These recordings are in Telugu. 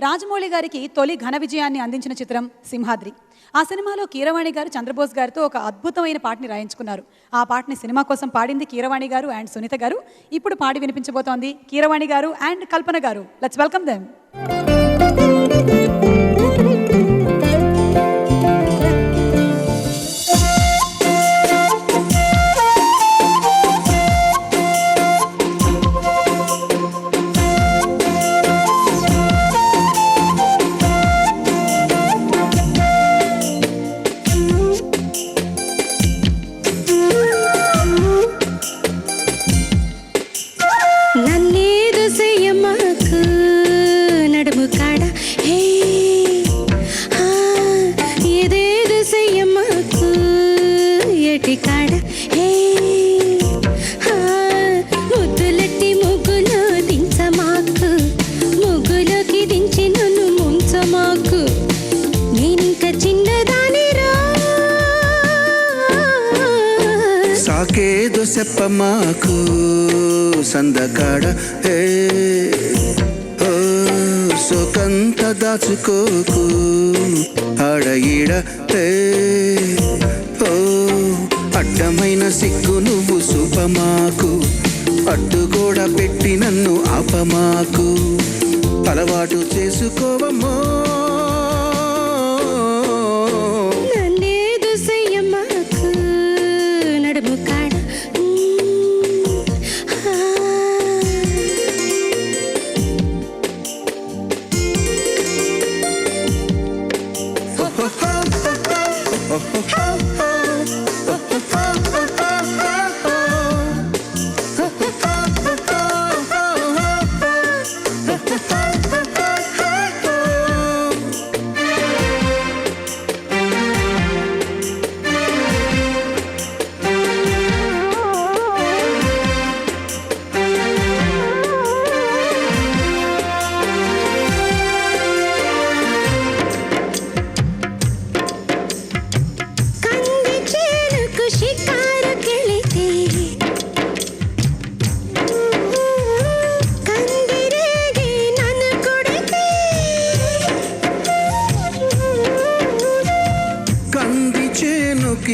రాజమౌళి గారికి తొలి ఘన విజయాన్ని అందించిన చిత్రం సింహాద్రి. ఆ సినిమాలో కీరవాణి గారు చంద్రబోస్ గారితో ఒక అద్భుతమైన పాటని రాయించుకున్నారు. ఆ పాటని సినిమా కోసం పాడింది కీరవాణి గారు అండ్ సునీత గారు. ఇప్పుడు పాడి వినిపించబోతోంది కీరవాణి గారు అండ్ కల్పన గారు. Let's welcome them. సాకేదో చెప్పమాకు సందకాడ సోకంత దాచుకోకు ఆడ ఈడ అడ్డమైన సిగ్గు నువ్వు చూపమాకు, అడ్డుగోడ పెట్టి నన్ను ఆపమాకు, అలవాటు చేసుకోవమ్మో.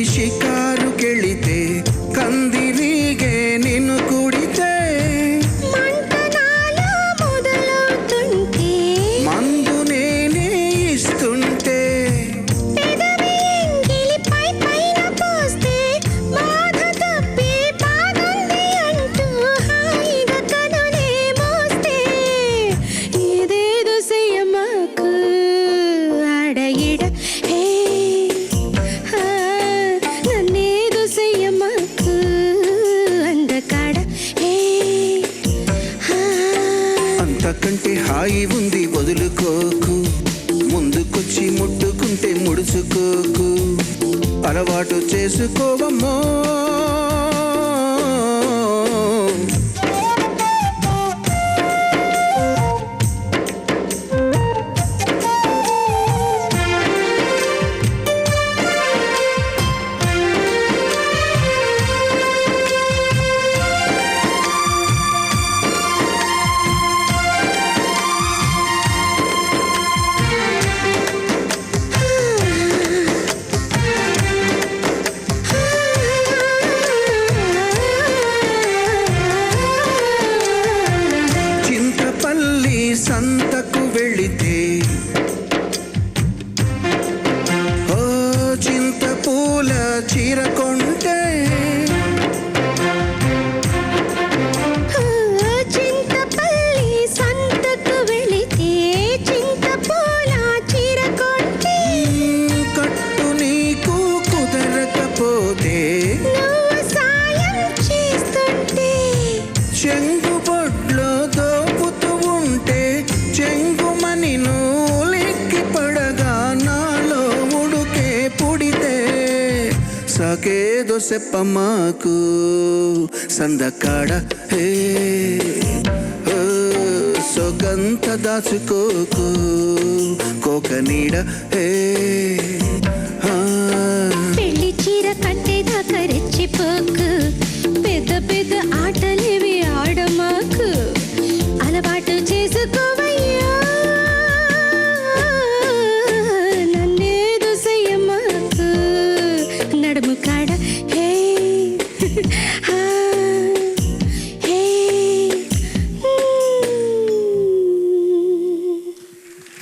షికారు కెళితే కందిరీగే నిన్ను కుడితే మందు నేనే ఇస్తుంటే కంటే హాయి ఉంది వదులుకోకు, ముందుకొచ్చి ముట్టుకుంటే ముడుచుకోకు, అలవాటు చేసుకోవమ్మో. సంతకు వెళితే చింత పూల చీర కొంటే కట్టు నీకు కుదరకపోతే చెంగు బొడ్లో దోపుతూ ఉంటే చెంగుమని నూలిక్కి పడగా నాలో ఉడుకే పుడితే సాకేదో చెప్పమాకు సందకాడ సొగంత దాచుకోకు కోక నీడ పెళ్లి చీర కట్టేదాకా రెచ్చిపోకు, పెద్ద పెద్ద ఆటలేవి ఆడమాకు, అలవాటు చేసుకోవయ్యా.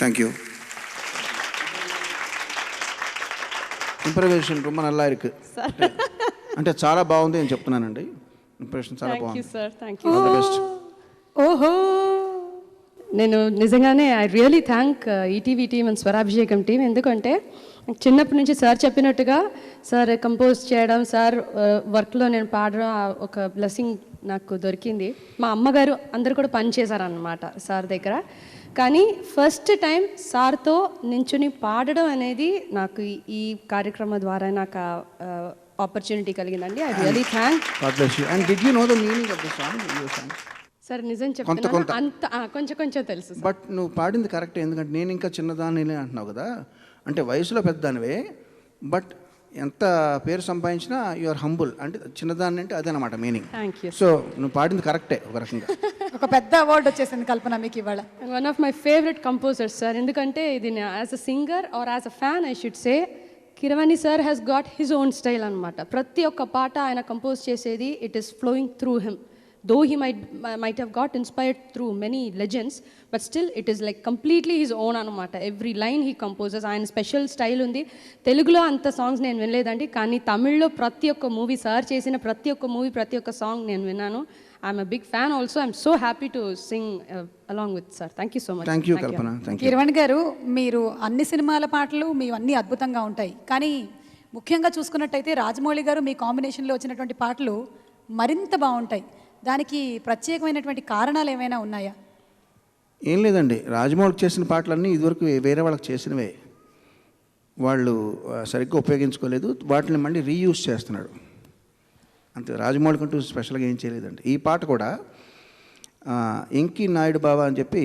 Thank you. ఇంప్రవేషన్ ரொம்ப நல்லா இருக்கு అంటే చాలా బాగుంది అని చెప్తున్నానండి. ఇంప్రెషన్ చాలా బాగుంది. Sir thank you. All the best. ఓహో, నేను నిజంగానే I really thank ETV team and Swarabhishekam team. ఎందుకంటే నాకు చిన్నప్పటి నుంచి సార్ చెప్పినట్టుగా సార్ కంపోజ్ చేయడం, సార్ వర్క్లో నేను పాడడం ఒక బ్లెస్సింగ్ నాకు దొరికింది. మా అమ్మగారు అందరు కూడా పని చేశారనమాట సార్ దగ్గర. కానీ ఫస్ట్ టైం సార్తో నించుని పాడడం అనేది నాకు ఈ కార్యక్రమం ద్వారా నాకు ఆపర్చునిటీ కలిగిందండి. I really thank. God bless you. And did you know the meaning of the song? Sir నిజం చెప్తున్నాను, అంత కొంచెం తెలుసు. బట్ నువ్వు పాడింది కరెక్టే, ఎందుకంటే నేను ఇంకా చిన్నదాన్ని అంటున్నావు కదా. అంటే వయసులో పెద్దదానివే, బట్ ఎంత పేరు సంపాదించినా యు ఆర్ హంబుల్. అంటే చిన్నదాన్ని అంటే అదేనమాట మీనింగ్. Thank you. సో నువ్వు పాడింది కరెక్టే ఒక రకంగా. ఒక పెద్ద అవార్డు వచ్చేసింది కల్పన మీకు ఇవాళ. One of my favourite composers sir. ఎందుకంటే ఇది as a singer or as a fan I should say, Keeravani sir has got his own style అనమాట. ప్రతి ఒక్క పాట ఆయన కంపోజ్ చేసేది it is flowing through him. Though he might have got inspired through many legends, but still it is like completely his own anamata. Every line he composes, ఆయన స్పెషల్ స్టైల్ ఉంది. తెలుగులో అంత సాంగ్స్ నేను వినలేదండి, కానీ తమిళ్లో ప్రతి ఒక్క మూవీ సార్ చేసిన ప్రతి ఒక్క మూవీ ప్రతి ఒక్క సాంగ్ నేను విన్నాను. I'm a big fan also. I'm so happy to sing along with sir. Thank you so much. Thank you Kalpana. Thank you. Keeravani garu, మీరు అన్ని సినిమాల పాటలు మీ అన్నీ అద్భుతంగా ఉంటాయి, కానీ ముఖ్యంగా చూసుకున్నట్టయితే రాజమౌళి గారు మీ కాంబినేషన్లో వచ్చినటువంటి పాటలు మరింత బాగుంటాయి. దానికి ప్రత్యేకమైనటువంటి కారణాలు ఏమైనా ఉన్నాయా? ఏం లేదండి, రాజమౌళికి చేసిన పాటలన్నీ ఇదివరకు వేరే వాళ్ళకి చేసినవే. వాళ్ళు సరిగ్గా ఉపయోగించుకోలేదు, వాటిని మళ్ళీ రీయూజ్ చేస్తున్నాడు అంతే. రాజమౌళికి అంటూ స్పెషల్గా ఏం చేయలేదండి. ఈ పాట కూడా ఎంకి నాయుడు బాబా అని చెప్పి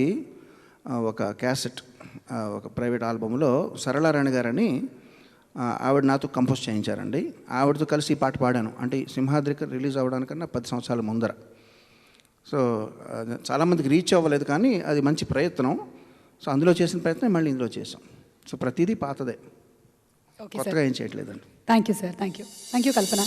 ఒక క్యాసెట్, ఒక ప్రైవేట్ ఆల్బమ్లో సరళారాణి గారని ఆవిడ నాతో కంపోజ్ చేయించారండి. ఆవిడతో కలిసి ఈ పాట పాడాను. అంటే సింహాద్రికి రిలీజ్ అవ్వడానికన్నా 10 సంవత్సరాల ముందర. సో చాలామందికి రీచ్ అవ్వలేదు, కానీ అది మంచి ప్రయత్నం. సో అందులో చేసిన ప్రయత్నం మళ్ళీ ఇందులో చేసాం. సో ప్రతిదీ పాతదే, కొత్తగా ఏం చేయట్లేదండి. Thank you sir. Thank you Kalpana.